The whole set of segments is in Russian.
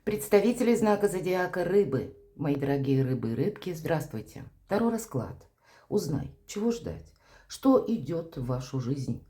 Представители знака зодиака Рыбы, мои дорогие рыбы и рыбки, здравствуйте. Таро расклад. Узнай, чего ждать, что идет в вашу жизнь,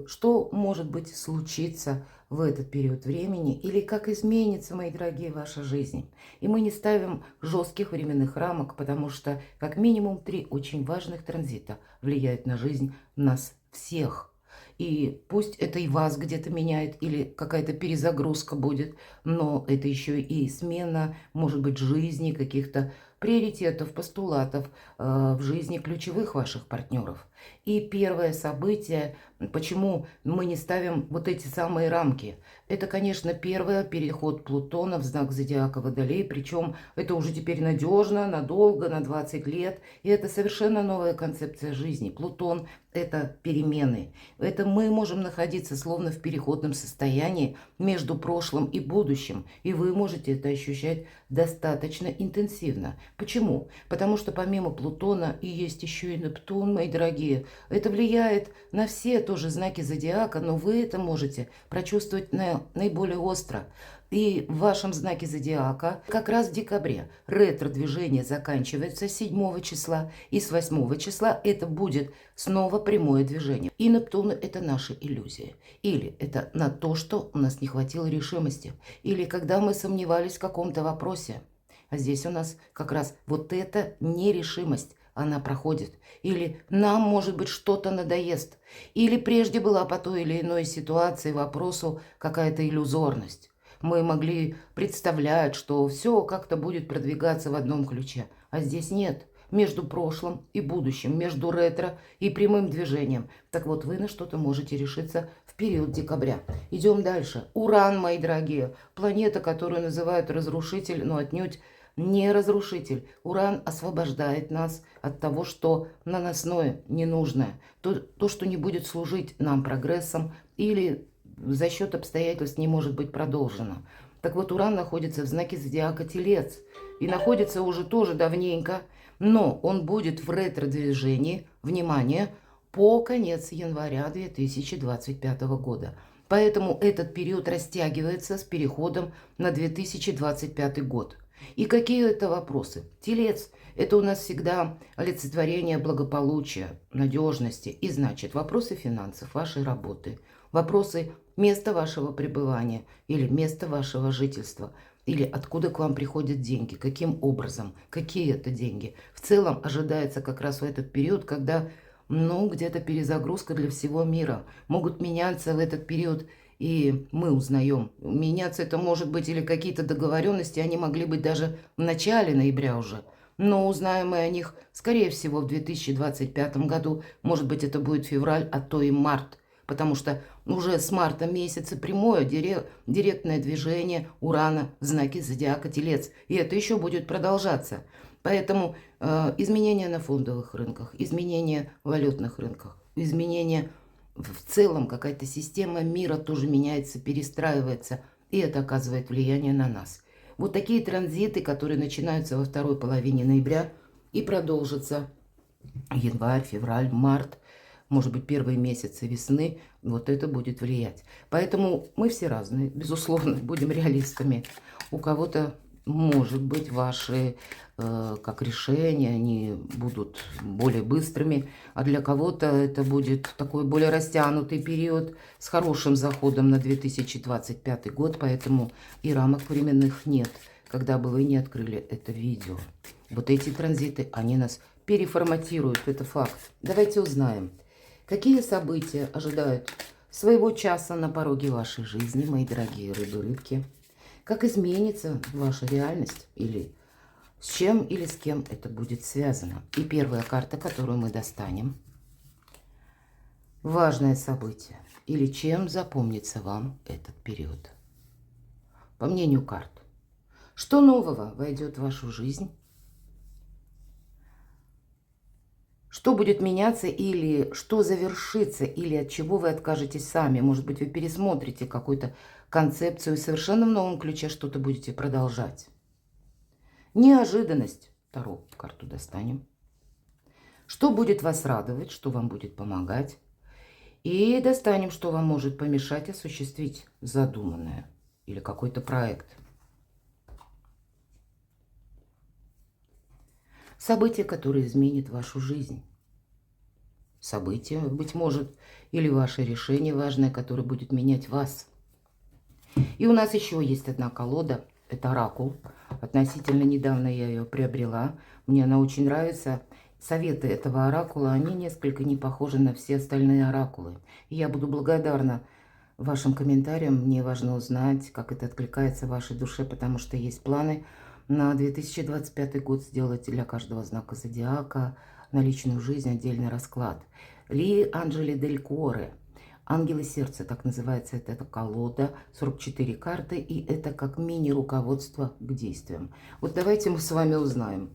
что, может быть, случится в этот период времени или как изменится, мои дорогие, ваша жизнь. И мы не ставим жестких временных рамок, потому что как минимум 3 очень важных транзита влияют на жизнь нас всех. И пусть это и вас где-то меняет, или какая-то перезагрузка будет, но это еще и смена, может быть, жизни, каких-то приоритетов, постулатов в жизни ключевых ваших партнеров. И первое событие, почему мы не ставим вот эти самые рамки, это, конечно, первый переход Плутона в знак зодиака Водолей, причем это уже теперь надежно, надолго, на 20 лет, и это совершенно новая концепция жизни. Плутон – это перемены, это мы можем находиться словно в переходном состоянии между прошлым и будущим, и вы можете это ощущать достаточно интенсивно. Почему? Потому что помимо Плутона и есть еще и Нептун, мои дорогие. Это влияет на все тоже знаки зодиака, но вы это можете прочувствовать наиболее остро. И в вашем знаке зодиака как раз в декабре ретро-движение заканчивается 7 числа, и с 8 числа это будет снова прямое движение. И Нептун – это наши иллюзии. Или это на то, что у нас не хватило решимости. Или когда мы сомневались в каком-то вопросе. А здесь у нас как раз вот эта нерешимость. Она проходит. Или нам, может быть, что-то надоест. Или прежде была по той или иной ситуации, вопросу какая-то иллюзорность. Мы могли представлять, что все как-то будет продвигаться в одном ключе. А здесь нет. Между прошлым и будущим, между ретро и прямым движением. Так вот, вы на что-то можете решиться в период декабря. Идем дальше. Уран, мои дорогие. Планета, которую называют разрушитель, но отнюдь не разрушитель. Уран освобождает нас от того, что наносное, ненужное. То, что не будет служить нам прогрессом или за счет обстоятельств не может быть продолжено. Так вот, Уран находится в знаке зодиака Телец. И находится уже тоже давненько. Но он будет в ретро-движении, внимание, по конец января 2025 года. Поэтому этот период растягивается с переходом на 2025 год. И какие это вопросы? Телец – это у нас всегда олицетворение благополучия, надежности. И значит, вопросы финансов, вашей работы, вопросы места вашего пребывания или места вашего жительства, или откуда к вам приходят деньги, каким образом, какие это деньги. В целом ожидается как раз в этот период, когда где-то перезагрузка для всего мира. Могут меняться в этот период, и мы узнаем. Меняться это может быть или какие-то договоренности, они могли быть даже в начале ноября уже. Но узнаем мы о них, скорее всего, в 2025 году. Может быть, это будет февраль, а то и март. Потому что уже с марта месяца прямое директное движение Урана в знаке зодиака Телец. И это еще будет продолжаться. Поэтому изменения на фондовых рынках, изменения в валютных рынках, изменения в целом, какая-то система мира тоже меняется, перестраивается. И это оказывает влияние на нас. Вот такие транзиты, которые начинаются во второй половине ноября и продолжатся январь, февраль, март, может быть, первые месяцы весны, вот это будет влиять. Поэтому мы все разные, безусловно, будем реалистами. У кого-то, может быть, ваши как решения, они будут более быстрыми, а для кого-то это будет такой более растянутый период с хорошим заходом на 2025 год, поэтому и рамок временных нет, когда бы вы не открыли это видео. Вот эти транзиты, они нас переформатируют, это факт. Давайте узнаем, какие события ожидают своего часа на пороге вашей жизни, мои дорогие рыбы-рыбки. Как изменится ваша реальность или с чем или с кем это будет связано. И первая карта, которую мы достанем. Важное событие. Или чем запомнится вам этот период. По мнению карт. Что нового войдет в вашу жизнь? Что будет меняться или что завершится, или от чего вы откажетесь сами. Может быть, вы пересмотрите какую-то концепцию и совершенно в новом ключе что-то будете продолжать. Неожиданность. Вторую карту достанем. Что будет вас радовать, что вам будет помогать. И достанем, что вам может помешать осуществить задуманное или какой-то проект. Событие, которое изменит вашу жизнь. Событие, быть может, или ваше решение важное, которое будет менять вас. И у нас еще есть одна колода. Это оракул. Относительно недавно я ее приобрела. Мне она очень нравится. Советы этого оракула, они несколько не похожи на все остальные оракулы. И я буду благодарна вашим комментариям. Мне важно узнать, как это откликается в вашей душе, потому что есть планы на 2025 год сделать для каждого знака зодиака на личную жизнь отдельный расклад. Ли Анджели Дель Коре. Ангелы сердца, так называется эта колода, 44 карты, и это как мини-руководство к действиям. Вот давайте мы с вами узнаем.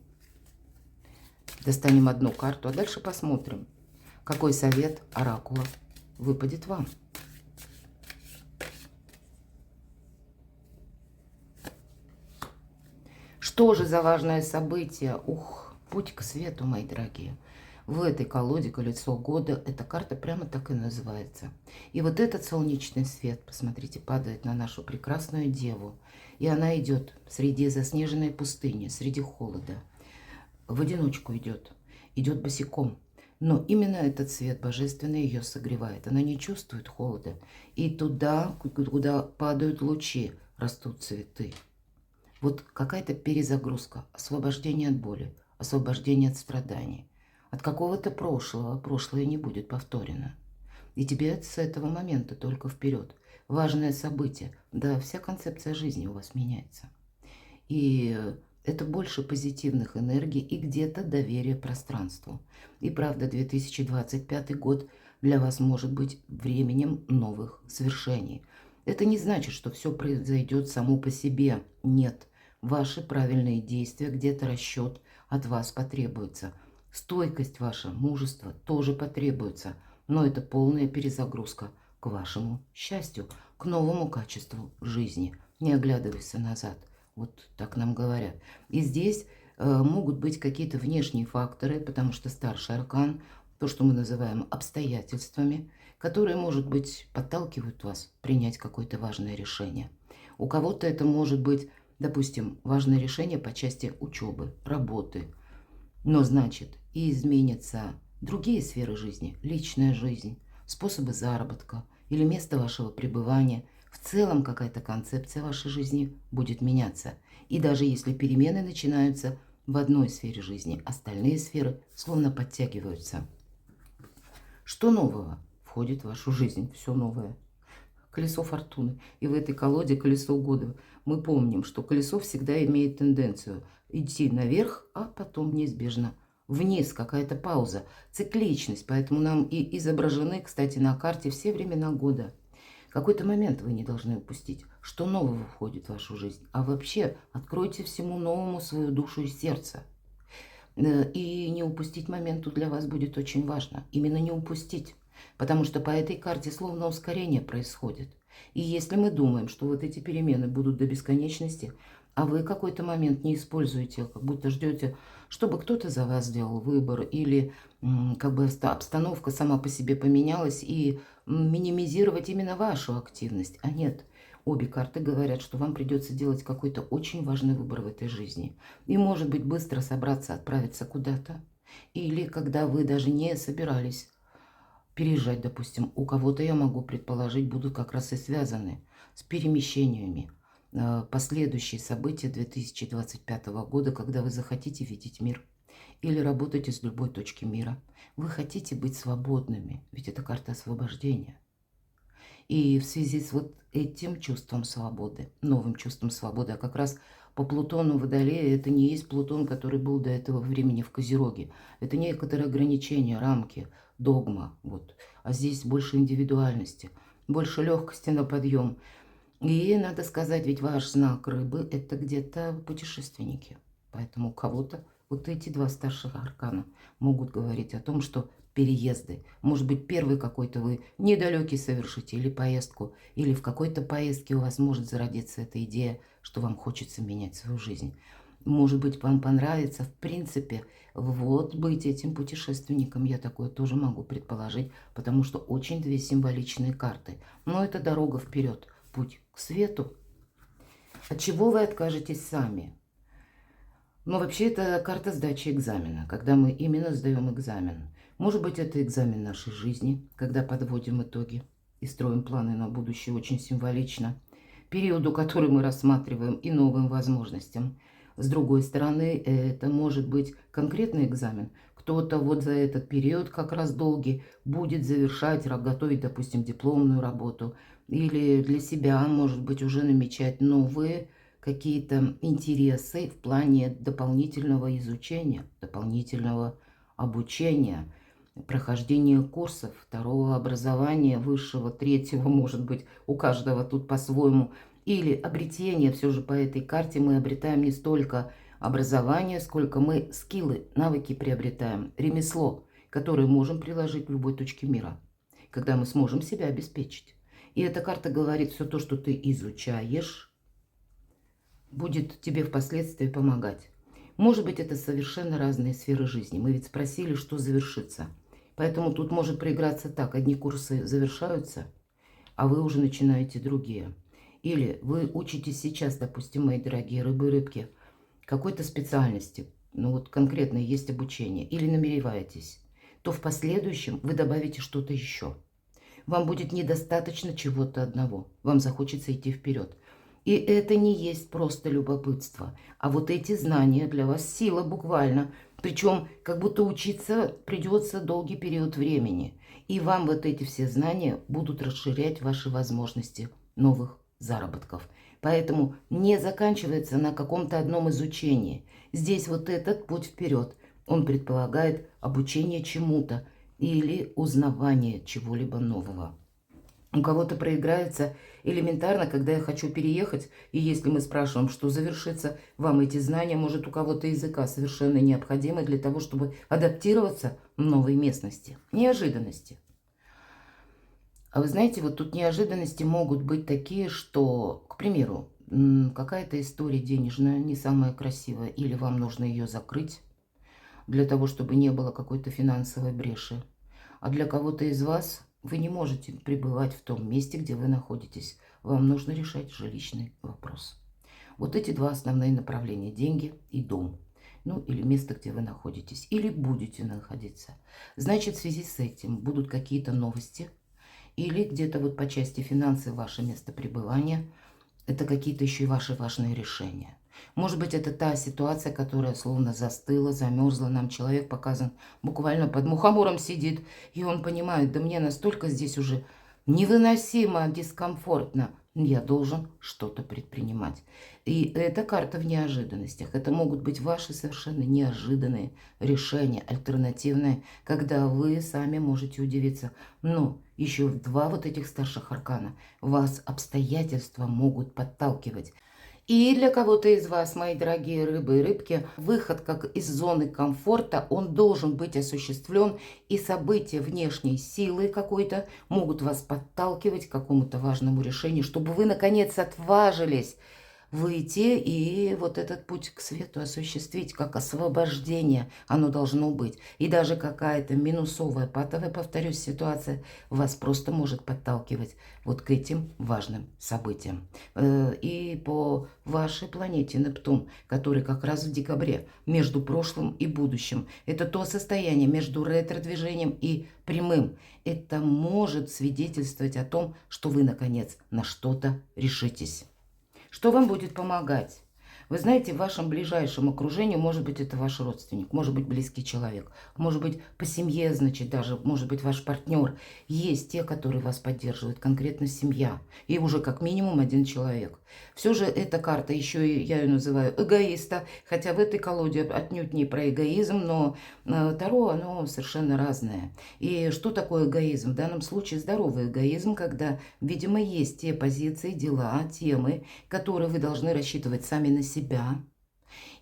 Достанем одну карту, а дальше посмотрим, какой совет оракула выпадет вам. Что же за важное событие? Ух, путь к свету, мои дорогие. В этой колоде колесо года эта карта прямо так и называется. И вот этот солнечный свет, посмотрите, падает на нашу прекрасную деву. И она идет среди заснеженной пустыни, среди холода. В одиночку идет. Идет босиком. Но именно этот свет божественный ее согревает. Она не чувствует холода. И туда, куда падают лучи, растут цветы. Вот какая-то перезагрузка, освобождение от боли, освобождение от страданий. От какого-то прошлого. Прошлое не будет повторено. И тебе с этого момента только вперед. Важное событие. Да, вся концепция жизни у вас меняется. И это больше позитивных энергий и где-то доверие пространству. И правда, 2025 год для вас может быть временем новых свершений. Это не значит, что все произойдет само по себе. Нет. Ваши правильные действия, где-то расчет от вас потребуется. Стойкость ваша, мужество тоже потребуется, но это полная перезагрузка к вашему счастью, к новому качеству жизни. Не оглядывайся назад, вот так нам говорят. И здесь могут быть какие-то внешние факторы, потому что старший аркан, то, что мы называем обстоятельствами, которые, может быть, подталкивают вас принять какое-то важное решение. У кого-то это может быть, допустим, важное решение по части учебы, работы. Но значит, и изменятся другие сферы жизни, личная жизнь, способы заработка или место вашего пребывания. В целом какая-то концепция вашей жизни будет меняться. И даже если перемены начинаются в одной сфере жизни, остальные сферы словно подтягиваются. Что нового входит в вашу жизнь? Все новое. Колесо фортуны. И в этой колоде колесо года. Мы помним, что колесо всегда имеет тенденцию идти наверх, а потом неизбежно вниз. Какая-то пауза, цикличность. Поэтому нам и изображены, кстати, на карте все времена года. Какой-то момент вы не должны упустить, что нового входит в вашу жизнь. А вообще откройте всему новому свою душу и сердце. И не упустить момент тут для вас будет очень важно. Именно не упустить. Потому что по этой карте словно ускорение происходит. И если мы думаем, что вот эти перемены будут до бесконечности, а вы какой-то момент не используете, как будто ждете, чтобы кто-то за вас сделал выбор, или как бы обстановка сама по себе поменялась, и минимизировать именно вашу активность. А нет, обе карты говорят, что вам придется делать какой-то очень важный выбор в этой жизни. И, может быть, быстро собраться, отправиться куда-то. Или когда вы даже не собирались переезжать, допустим, у кого-то, я могу предположить, будут как раз и связаны с перемещениями. Последующие события 2025 года, когда вы захотите видеть мир или работать из любой точки мира. Вы хотите быть свободными, ведь это карта освобождения. И в связи с вот этим чувством свободы, новым чувством свободы, а как раз по Плутону Водолея, это не есть Плутон, который был до этого времени в Козероге. Это некоторые ограничения, рамки, догма. Вот. А здесь больше индивидуальности, больше легкости на подъем. И надо сказать, ведь ваш знак рыбы – это где-то путешественники. Поэтому у кого-то вот эти два старших аркана могут говорить о том, что переезды. Может быть, первый какой-то вы недалекий совершите или поездку, или в какой-то поездке у вас может зародиться эта идея, что вам хочется менять свою жизнь. Может быть, вам понравится, в принципе, вот быть этим путешественником. Я такое тоже могу предположить, потому что очень две символичные карты. Но это дорога вперед, путь к свету. От чего вы откажетесь сами? Но вообще это карта сдачи экзамена, когда мы именно сдаем экзамен. Может быть, это экзамен нашей жизни, когда подводим итоги и строим планы на будущее очень символично. Периоду, который мы рассматриваем, и новым возможностям. С другой стороны, это может быть конкретный экзамен. Кто-то вот за этот период как раз долгий будет завершать, готовить, допустим, дипломную работу. Или для себя, может быть, уже намечать новые какие-то интересы в плане дополнительного изучения, дополнительного обучения, прохождения курсов, второго образования, высшего, третьего, может быть, у каждого тут по-своему. Или обретение, все же по этой карте мы обретаем не столько образование, сколько мы скиллы, навыки приобретаем, ремесло, которое можем приложить в любой точке мира, когда мы сможем себя обеспечить. И эта карта говорит, все то, что ты изучаешь, будет тебе впоследствии помогать. Может быть, это совершенно разные сферы жизни. Мы ведь спросили, что завершится. Поэтому тут может проиграться так. Одни курсы завершаются, а вы уже начинаете другие. Или вы учитесь сейчас, допустим, мои дорогие рыбы и рыбки, какой-то специальности, ну вот конкретно есть обучение, или намереваетесь, то в последующем вы добавите что-то еще. Вам будет недостаточно чего-то одного. Вам захочется идти вперед. И это не есть просто любопытство, а вот эти знания для вас сила буквально. Причем как будто учиться придется долгий период времени. И вам вот эти все знания будут расширять ваши возможности новых заработков. Поэтому не заканчивается на каком-то одном изучении. Здесь вот этот путь вперед, он предполагает обучение чему-то или узнавание чего-либо нового. У кого-то проиграется элементарно, когда я хочу переехать, и если мы спрашиваем, что завершится, вам эти знания, может, у кого-то языка совершенно необходимы для того, чтобы адаптироваться в новой местности. Неожиданности. А вы знаете, вот тут неожиданности могут быть такие, что, к примеру, какая-то история денежная не самая красивая, или вам нужно ее закрыть для того, чтобы не было какой-то финансовой бреши. А для кого-то из вас вы не можете пребывать в том месте, где вы находитесь. Вам нужно решать жилищный вопрос. Вот эти два основные направления – деньги и дом. Ну, или место, где вы находитесь, или будете находиться. Значит, в связи с этим будут какие-то новости, или где-то вот по части финансов ваше место пребывания – это какие-то еще и ваши важные решения. Может быть, это та ситуация, которая словно застыла, замерзла. Нам человек показан буквально под мухомором сидит. И он понимает, да мне настолько здесь уже невыносимо, дискомфортно. Я должен что-то предпринимать. И эта карта в неожиданностях. Это могут быть ваши совершенно неожиданные решения, альтернативные, когда вы сами можете удивиться. Но еще два вот этих старших аркана вас обстоятельства могут подталкивать. И для кого-то из вас, мои дорогие рыбы и рыбки, выход как из зоны комфорта, он должен быть осуществлен, и события внешней силы какой-то могут вас подталкивать к какому-то важному решению, чтобы вы, наконец, отважились выйти и вот этот путь к свету осуществить, как освобождение оно должно быть. И даже какая-то минусовая, патовая, повторюсь, ситуация вас просто может подталкивать вот к этим важным событиям. И по вашей планете Нептун, который как раз в декабре, между прошлым и будущим, это то состояние между ретро-движением и прямым. Это может свидетельствовать о том, что вы, наконец, на что-то решитесь. Что вам будет помогать? Вы знаете, в вашем ближайшем окружении, может быть, это ваш родственник, может быть, близкий человек, может быть, по семье, значит, даже, может быть, ваш партнер. Есть те, которые вас поддерживают, конкретно семья, и уже как минимум один человек. Все же эта карта, еще и я ее называю эгоиста, хотя в этой колоде отнюдь не про эгоизм, но Таро, оно совершенно разное. И что такое эгоизм? В данном случае здоровый эгоизм, когда, видимо, есть те позиции, дела, темы, которые вы должны рассчитывать сами на себя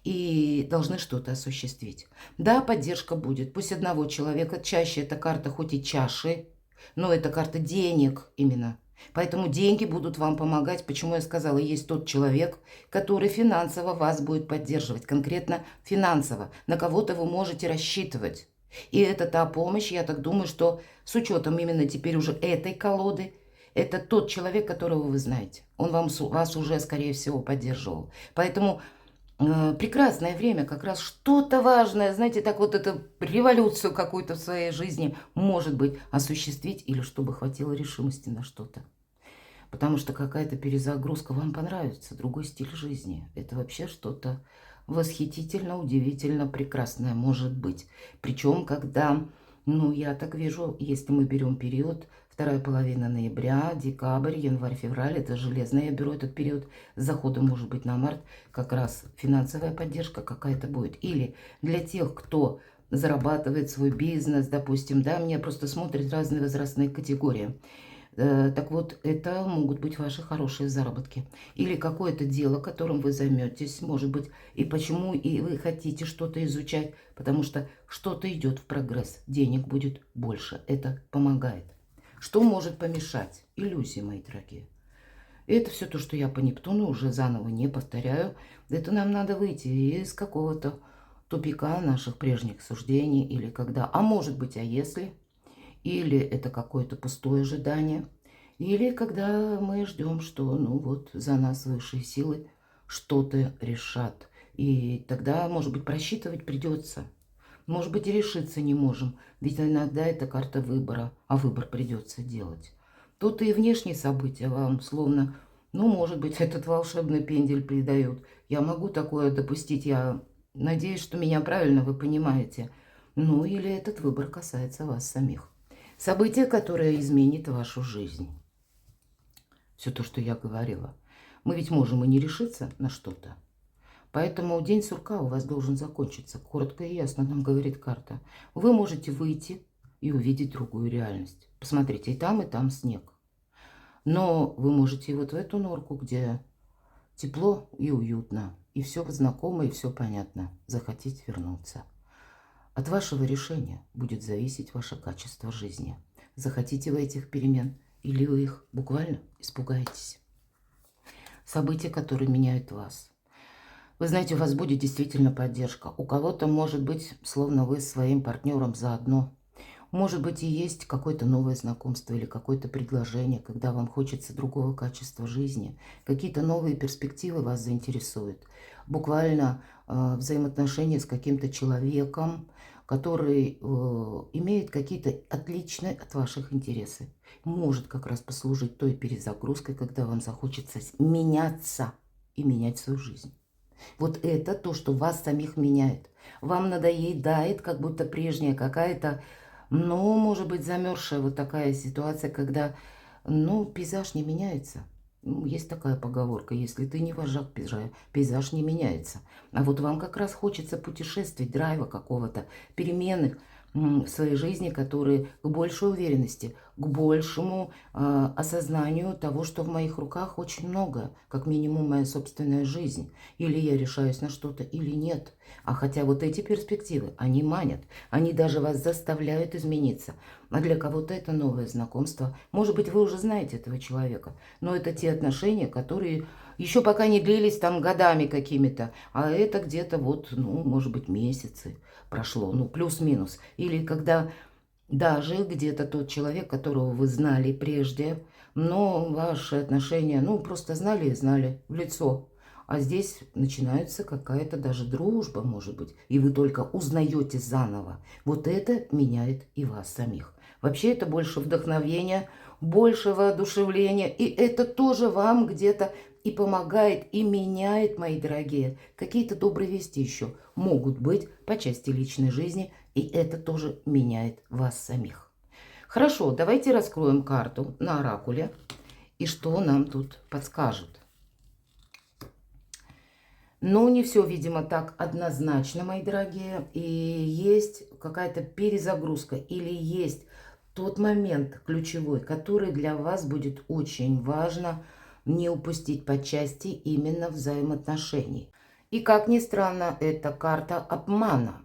и должны что-то осуществить. Да, поддержка будет. Пусть одного человека, чаще эта карта хоть и чаши, но это карта денег именно. Поэтому деньги будут вам помогать. Почему я сказала, есть тот человек, который финансово вас будет поддерживать. Конкретно финансово. На кого-то вы можете рассчитывать. И это та помощь, я так думаю, что с учетом именно теперь уже этой колоды, это тот человек, которого вы знаете. Он вас уже, скорее всего, поддерживал. Поэтому прекрасное время, как раз что-то важное, знаете, так вот эту революцию какую-то в своей жизни, может быть, осуществить, или чтобы хватило решимости на что-то. Потому что какая-то перезагрузка вам понравится, другой стиль жизни. Это вообще что-то восхитительно, удивительно, прекрасное может быть. Причем, когда, ну, я так вижу, если мы берем период, вторая половина ноября, декабрь, январь, февраль, это железно, я беру этот период с заходом, может быть, на март, как раз финансовая поддержка какая-то будет. Или для тех, кто зарабатывает свой бизнес, допустим, да, меня просто смотрят разные возрастные категории. Так вот, это могут быть ваши хорошие заработки. Или какое-то дело, которым вы займетесь, может быть, и почему и вы хотите что-то изучать, потому что что-то идет в прогресс, денег будет больше, это помогает. Что может помешать? Иллюзии, мои дорогие. Это все то, что я по Нептуну уже заново не повторяю. Это нам надо выйти из какого-то тупика наших прежних суждений, или когда, а может быть, а если... Или это какое-то пустое ожидание, или когда мы ждем, что, ну вот, за нас высшие силы что-то решат. И тогда, может быть, просчитывать придется. Может быть, и решиться не можем, ведь иногда это карта выбора, а выбор придется делать. Тут и внешние события вам словно, ну, может быть, этот волшебный пендель придают. Я могу такое допустить, я надеюсь, что меня правильно вы понимаете. Ну, или этот выбор касается вас самих. Событие, которое изменит вашу жизнь. Все то, что я говорила. Мы ведь можем и не решиться на что-то. Поэтому день сурка у вас должен закончиться. Коротко и ясно нам говорит карта. Вы можете выйти и увидеть другую реальность. Посмотрите, и там снег. Но вы можете и вот в эту норку, где тепло и уютно, и все знакомо, и все понятно, захотеть вернуться. От вашего решения будет зависеть ваше качество жизни. Захотите вы этих перемен, или вы их буквально испугаетесь. События, которые меняют вас. Вы знаете, у вас будет действительно поддержка. У кого-то, может быть, словно вы с своим партнером заодно. Может быть, и есть какое-то новое знакомство или какое-то предложение, когда вам хочется другого качества жизни. Какие-то новые перспективы вас заинтересуют. Буквально взаимоотношения с каким-то человеком, который имеет какие-то отличные от ваших интересы. Может как раз послужить той перезагрузкой, когда вам захочется меняться и менять свою жизнь. Вот это то, что вас самих меняет. Вам надоедает, как будто прежняя какая-то, ну, может быть, замерзшая вот такая ситуация, когда, ну, пейзаж не меняется. Ну, есть такая поговорка, если ты не вожак, пейзаж не меняется. А вот вам как раз хочется путешествий, драйва какого-то, перемены в своей жизни, которые к большей уверенности, к большему осознанию того, что в моих руках очень много, как минимум моя собственная жизнь. Или я решаюсь на что-то, или нет. А хотя вот эти перспективы, они манят, они даже вас заставляют измениться. А для кого-то это новое знакомство. Может быть, вы уже знаете этого человека, но это те отношения, которые еще пока не длились там годами какими-то, а это где-то вот, ну, может быть, месяцы прошло, ну, плюс-минус. Или когда даже где-то тот человек, которого вы знали прежде, но ваши отношения, ну, просто знали и знали в лицо. А здесь начинается какая-то даже дружба, может быть, и вы только узнаете заново. Вот это меняет и вас самих. Вообще это больше вдохновения, больше воодушевления, и это тоже вам где-то и помогает, и меняет, мои дорогие. Какие-то добрые вести еще могут быть по части личной жизни, и это тоже меняет вас самих. Хорошо, давайте раскроем карту на оракуле, и что нам тут подскажет. Но не все, видимо, так однозначно, мои дорогие. И есть какая-то перезагрузка или есть тот момент ключевой, который для вас будет очень важно не упустить по части именно взаимоотношений. И как ни странно, это карта обмана.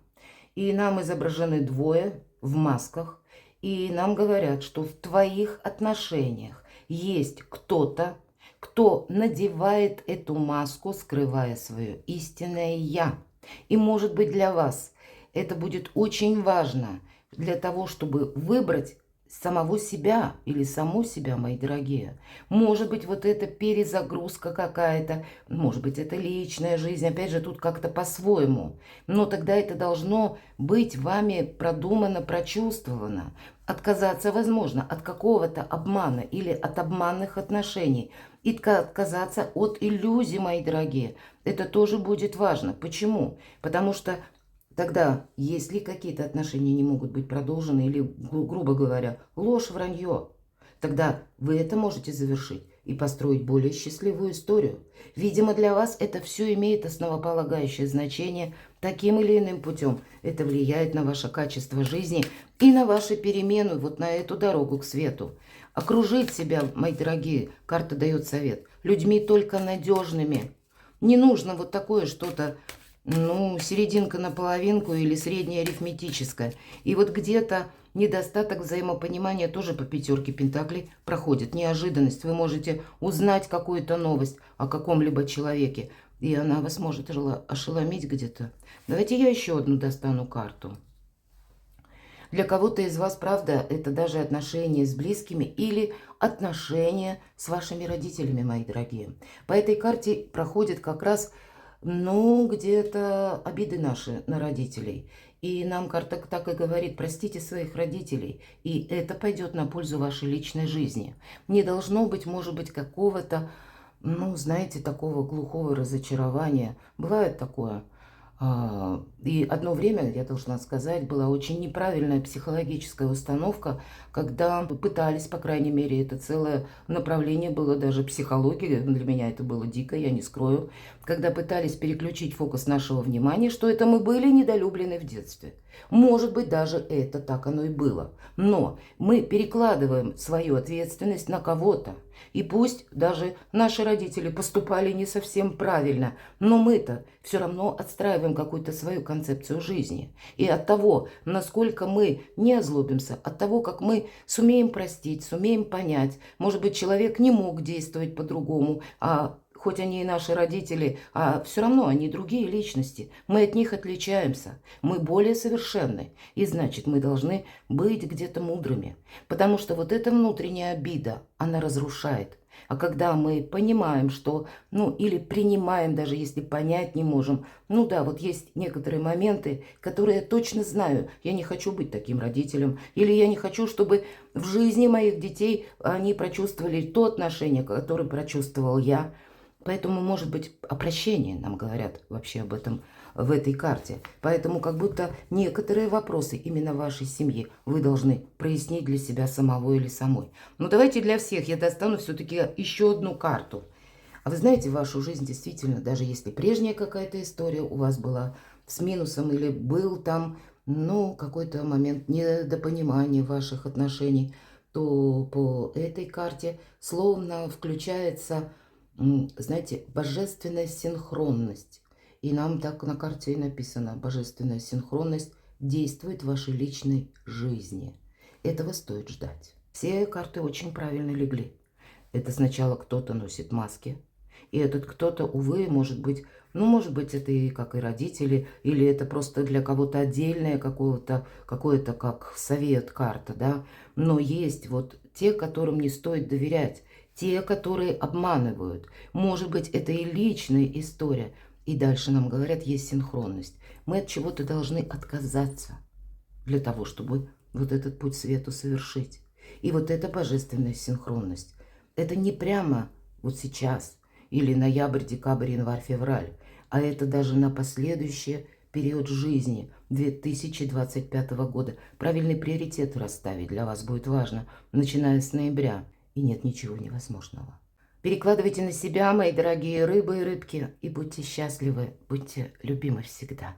И нам изображены двое в масках. И нам говорят, что в твоих отношениях есть кто-то, кто надевает эту маску, скрывая свое истинное «я». И, может быть, для вас это будет очень важно для того, чтобы выбрать самого себя или саму себя, мои дорогие. Может быть, вот это перезагрузка какая-то, может быть, это личная жизнь, опять же, тут как-то по-своему. Но тогда это должно быть вами продумано, прочувствовано. Отказаться возможно от какого-то обмана или от обманных отношений. И отказаться от иллюзий, мои дорогие. Это тоже будет важно. Почему? Потому что тогда, если какие-то отношения не могут быть продолжены или, грубо говоря, ложь, вранье, тогда вы это можете завершить и построить более счастливую историю. Видимо, для вас это все имеет основополагающее значение таким или иным путем. Это влияет на ваше качество жизни и на вашу перемену, вот на эту дорогу к свету. Окружить себя, мои дорогие, карта дает совет, людьми только надежными. Не нужно вот такое что-то, ну, серединка на половинку или средняя арифметическая. И вот где-то недостаток взаимопонимания тоже по пятерке пентаклей проходит. Неожиданность. Вы можете узнать какую-то новость о каком-либо человеке, и она вас может ошеломить где-то. Давайте я еще одну достану карту. Для кого-то из вас, правда, это даже отношения с близкими или отношения с вашими родителями, мои дорогие. По этой карте проходит как раз, ну, где-то обиды наши на родителей. И нам карта так и говорит: простите своих родителей, и это пойдет на пользу вашей личной жизни. Не должно быть, может быть, какого-то, ну, знаете, такого глухого разочарования. Бывает такое. И одно время, я должна сказать, была очень неправильная психологическая установка, когда пытались, по крайней мере, это целое направление было, даже психология, для меня это было дико, я не скрою, когда пытались переключить фокус нашего внимания, что это мы были недолюблены в детстве. Может быть, даже это так оно и было. Но мы перекладываем свою ответственность на кого-то. И пусть даже наши родители поступали не совсем правильно, но мы-то все равно отстраиваем какую-то свою концепцию жизни. И от того, насколько мы не озлобимся, от того, как мы сумеем простить, сумеем понять, может быть, человек не мог действовать по-другому, хоть они и наши родители, а все равно они другие личности. Мы от них отличаемся. Мы более совершенны. И значит, мы должны быть где-то мудрыми. Потому что вот эта внутренняя обида, она разрушает. А когда мы понимаем, что, ну, или принимаем, даже если понять не можем, ну да, вот есть некоторые моменты, которые я точно знаю, я не хочу быть таким родителем, или я не хочу, чтобы в жизни моих детей они прочувствовали то отношение, которое прочувствовал я. Поэтому, может быть, о прощении нам говорят вообще об этом в этой карте. Поэтому как будто некоторые вопросы именно вашей семьи вы должны прояснить для себя самого или самой. Но давайте для всех я достану все-таки еще одну карту. А вы знаете, вашу жизнь действительно, даже если прежняя какая-то история у вас была с минусом или был там, ну, какой-то момент недопонимания ваших отношений, то по этой карте словно включается, знаете, божественная синхронность. И нам так на карте и написано: божественная синхронность действует в вашей личной жизни. Этого стоит ждать. Все карты очень правильно легли. Это сначала кто-то носит маски. И этот кто-то, увы, может быть, ну, может быть, это и как и родители, или это просто для кого-то отдельное какое-то как совет карта, да. Но есть вот те, которым не стоит доверять. Те, которые обманывают. Может быть, это и личная история. И дальше нам говорят, есть синхронность. Мы от чего-то должны отказаться для того, чтобы вот этот путь свету совершить. И вот эта божественная синхронность. Это не прямо вот сейчас, или ноябрь, декабрь, январь, февраль, а это даже на последующий период жизни 2025 года. Правильные приоритеты расставить для вас будет важно, начиная с ноября. И нет ничего невозможного. Перекладывайте на себя, мои дорогие рыбы и рыбки, и будьте счастливы, будьте любимы всегда.